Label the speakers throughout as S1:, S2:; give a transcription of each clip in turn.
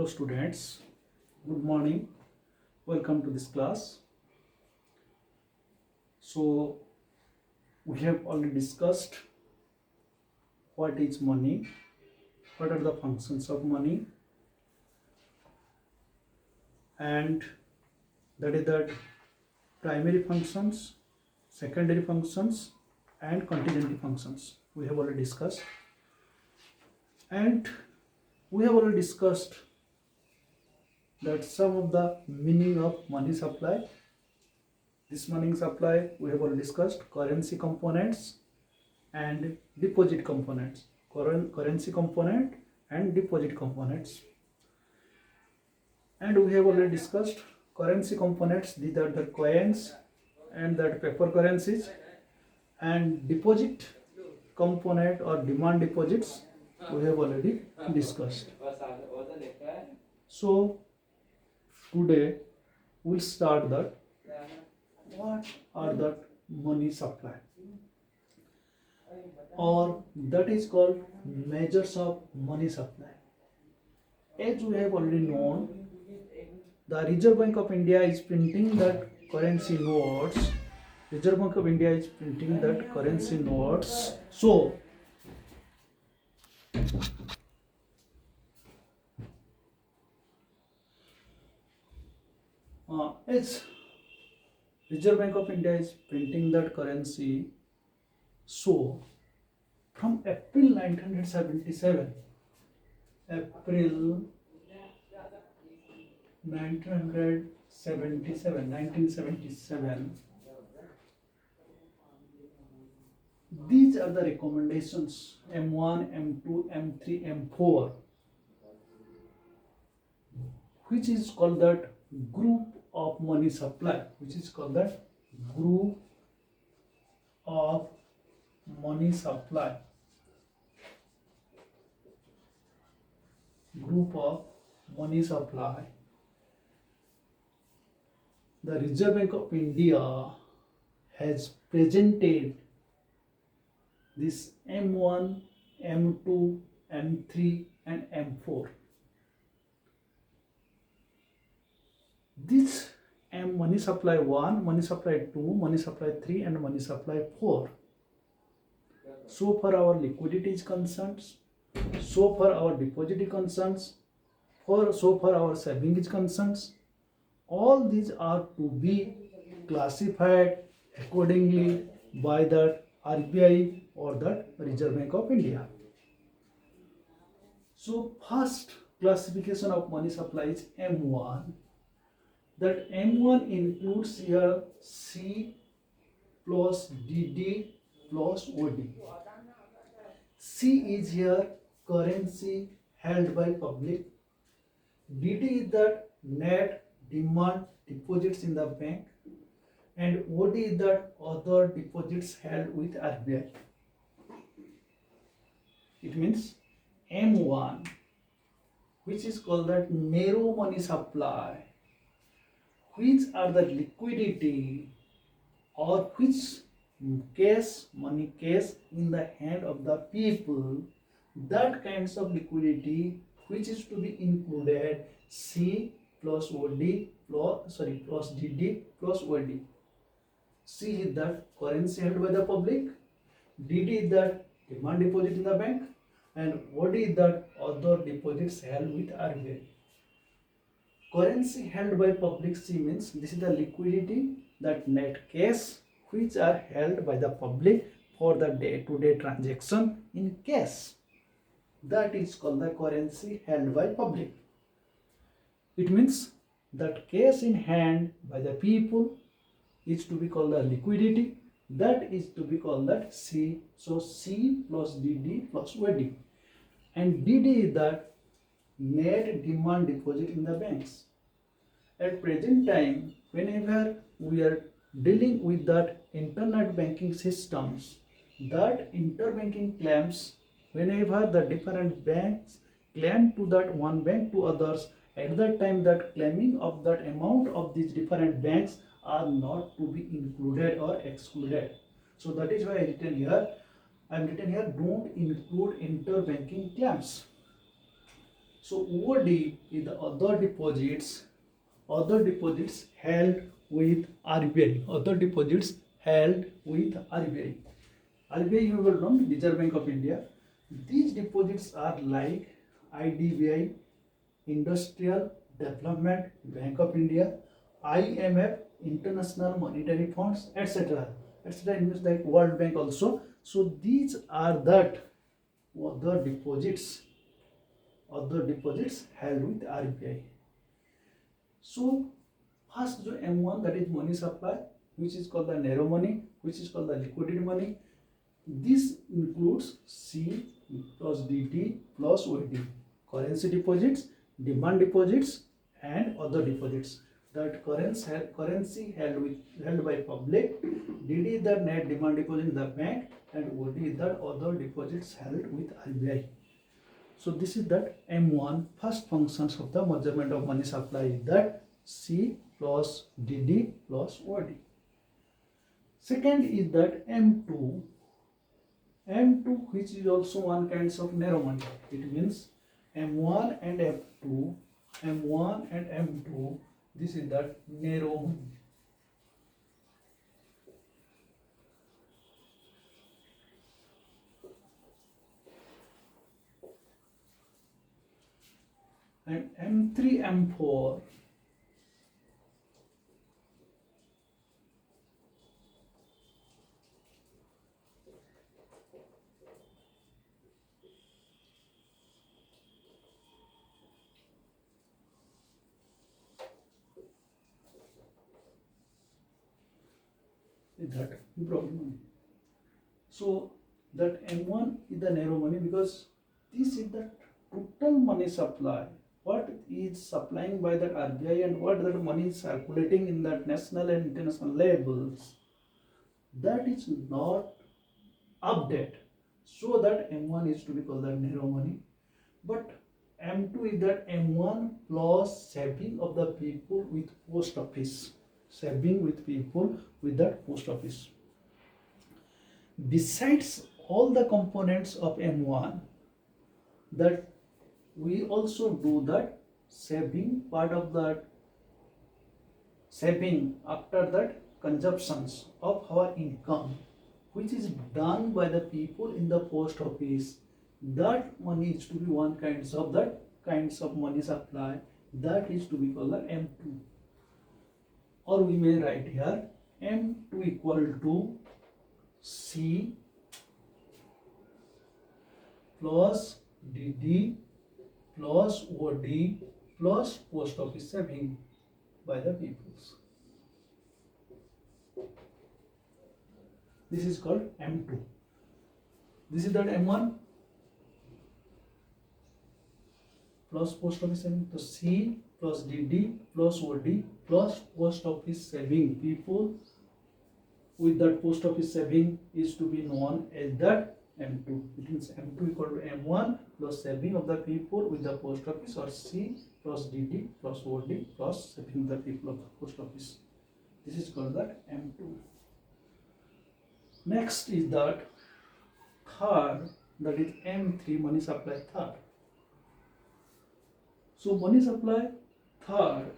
S1: Hello students, good morning, welcome to this class. So we have already discussed what is money, what are the functions of money, and that is that primary functions, secondary functions and contingency functions we have already discussed. And we have already discussed that some of the meaning of money supply. This money supply we have already discussed currency components and deposit components, currency component and deposit components. And we have already discussed currency components, these are the coins and that paper currencies, and deposit component or demand deposits we have already discussed. So today we'll start that what are the money supply, or that is called measures of money supply. As we have already known, the Reserve Bank of India is printing that currency notes. Reserve Bank of India is printing that currency notes. So as Reserve Bank of India is printing that currency, so from April 1977, April 1977, these are the recommendations M1, M2, M3, M4, which is called that group of money supply, which is called that group of money supply, group of money supply. The Reserve Bank of India has presented this M1, M2, M3 and M4. This money supply 1, money supply 2, money supply 3 and money supply 4. So far our liquidity is concerned, so far our deposit is concerned, so far our saving is concerned, all these are to be classified accordingly by the RBI or the Reserve Bank of India. So first classification of money supply is M1. That M1 includes here C plus DD plus OD. C is here currency held by public. DD is that net demand deposits in the bank, and OD is that other deposits held with RBI. It means M1, which is called that narrow money supply, which are the liquidity or which cash, money cash in the hand of the people, that kinds of liquidity which is to be included C plus OD plus DD plus OD. C is that currency held by the public, DD is that demand deposit in the bank, and OD is that other deposits held with RBI. Currency held by public C means this is the liquidity, that net cash which are held by the public for the day-to-day transaction in cash. That is called the currency held by public. It means that cash in hand by the people is to be called the liquidity, that is to be called that C. So C plus DD plus OD, and DD is that net demand deposit in the banks. At present time, whenever we are dealing with that internet banking systems, that interbanking claims, whenever the different banks claim to that one bank to others, at that time that claiming of that amount of these different banks are not to be included or excluded. So that is why I written here, don't include interbanking claims. So OD is the other deposits held with RBI. Other deposits held with RBI. RBI, you will know, Reserve Bank of India. These deposits are like IDBI, Industrial Development Bank of India, IMF, International Monetary Funds, etc. etc. means like World Bank also. So these are that other deposits held with RBI. So first the M1, that is money supply, which is called the narrow money, which is called the liquidity money. This includes C plus DT plus OD, currency deposits, demand deposits, and other deposits. That currency held by public, DD is the net demand deposit in the bank, and OD is the other deposits held with RBI. So this is that M1, first functions of the measurement of money supply is that C plus DD plus OD. Second is that M2, which is also one kind of narrow money. It means M1 and M2, this is that narrow money. And M3, M4, is that broad money. So that M1 is the narrow money because this is the total money supply. What is supplying by that RBI and what that money is circulating in that national and international levels, that is not update. So that M1 is to be called the narrow money. But M2 is that M1 plus saving of the people with post office. Saving with people with that post office. Besides all the components of M1, that we also do that saving part of that saving after that consumptions of our income, which is done by the people in the post office. That money is to be one kinds of money supply, that is to be called the M2. Or we may write here M2 equal to C plus DD plus OD plus post office saving by the peoples. This is called M2. This is that M1 plus post office saving. So C plus DD plus OD plus post office saving. People with that post office saving is to be known as that M2. It means M2 equal to M1 plus saving of the people with the post office, or C plus DD plus OD plus saving of the people of the post office. This is called that M2. Next is that third, that is M3, money supply third. So money supply third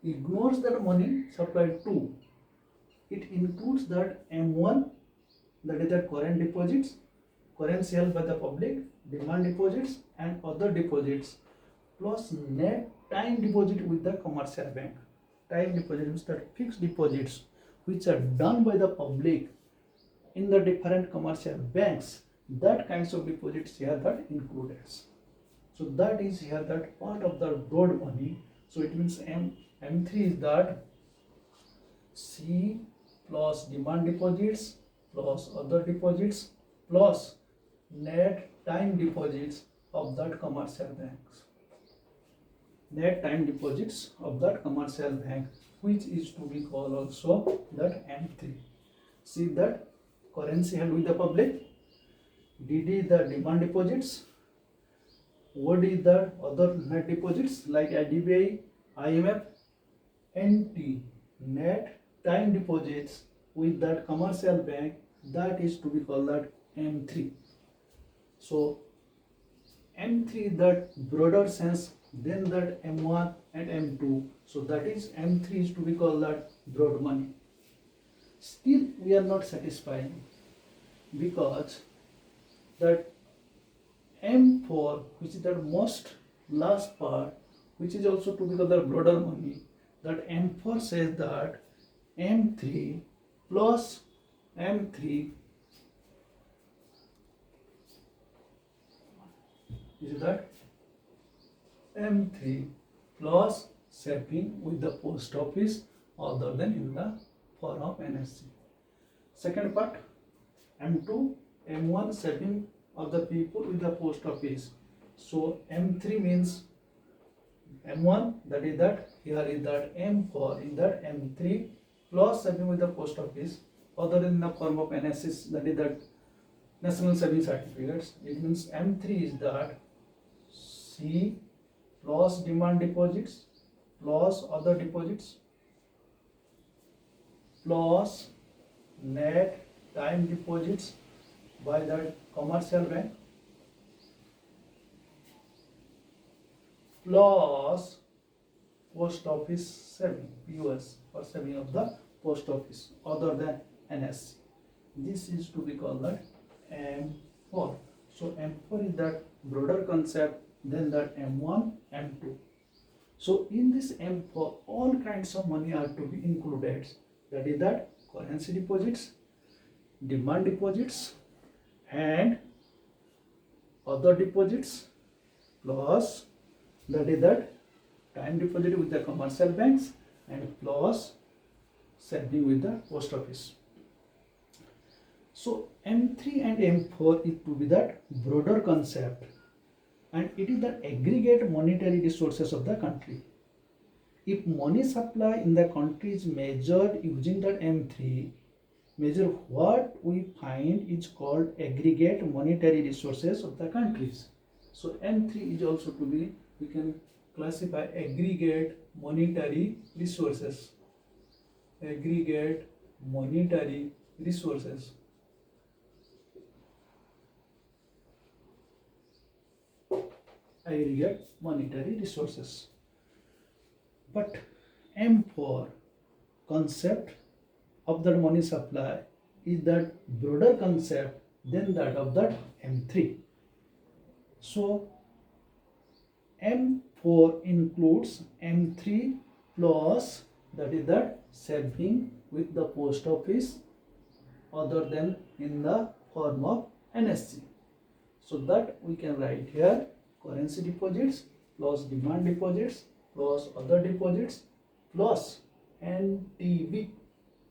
S1: ignores that money supply 2. It includes that M1, that is the current deposits, currency held by the public, demand deposits, and other deposits, plus net time deposit with the commercial bank. Time deposit means that fixed deposits which are done by the public in the different commercial banks. That kinds of deposits here that included. So that is here that part of the broad money. So it means M3 is that C plus demand deposits plus other deposits plus net time deposits of that commercial banks. Net time deposits of that commercial bank, which is to be called also that M3. See that currency held with the public, DD the demand deposits, OD the other net deposits like IDBI, IMF, NT net time deposits with that commercial bank, that is to be called that M3. So M3 that broader sense than that M1 and M2. So that is M3 is to be called that broad money. Still we are not satisfied because that M4, which is the most last part, which is also to be called the broader money, that M4 says that M3 plus M3 is that M3 plus saving with the post office other than in the form of NSC. Second part, M2, M1 saving of the people with the post office. So M3 means M1, that is that, here is that M4 in that M3 plus saving with the post office other than in the form of NSC, that is that National Saving Certificates. It means M3 is that C plus demand deposits plus other deposits plus net time deposits by the commercial bank plus post office saving, POS, or saving of the post office other than NSC. This is to be called that M4. So M4 is that broader concept than that M1, M2. So in this M4, all kinds of money are to be included. That is that currency deposits, demand deposits, and other deposits, plus that is that time deposit with the commercial banks, and plus saving with the post office. So M3 and M4 is to be that broader concept, and it is the aggregate monetary resources of the country. If money supply in the country is measured using that M3, measure what we find is called aggregate monetary resources of the countries. So M3 is also to be, we can classify aggregate monetary resources. Aggregate monetary resources. Aggregate monetary resources. But M4 concept of that money supply is that broader concept than that of that M3. So M4 includes M3 plus, that is that saving with the post office other than in the form of NSC. So that we can write here currency deposits plus demand deposits plus other deposits plus NTB,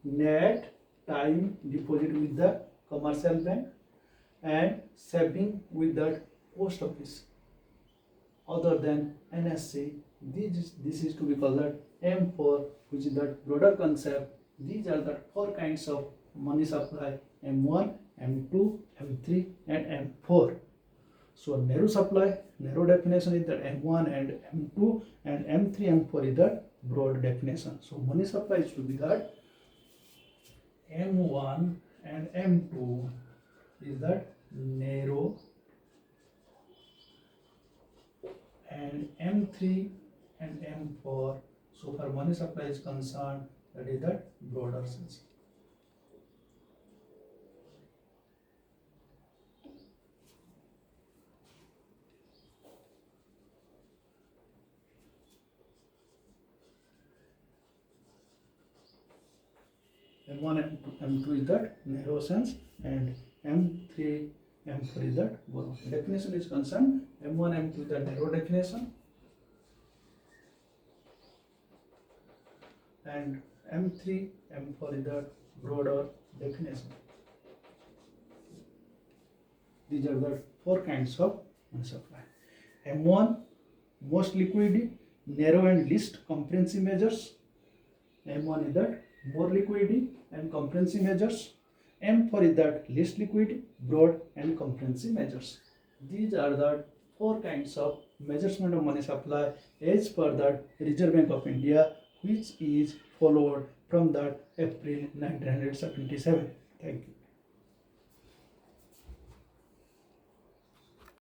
S1: net time deposit with the commercial bank, and saving with that post office other than NSC. This is to be called that M4, which is that broader concept. These are the four kinds of money supply: M1, M2, M3, and M4. So narrow supply, narrow definition is that M1 and M2, and M3, M4 is that broad definition. So money supply is to be that M1 and M2 is that narrow, and M3 and M4, so far money supply is concerned, that is that broader sense. M1 and M2 is that narrow sense, and M3, M4 is that broad. Definition is concerned, M1, M2 is the narrow definition, and M3, M4 is the broader definition. These are the four kinds of money supply. M1, most liquidity, narrow and least comprehensive measures. M1 is that more liquidity and comprehensive measures. M4 is that least liquidity, broad and comprehensive measures. These are the four kinds of measurement of money supply as per the Reserve Bank of India, which is followed from that April 1977. Thank you.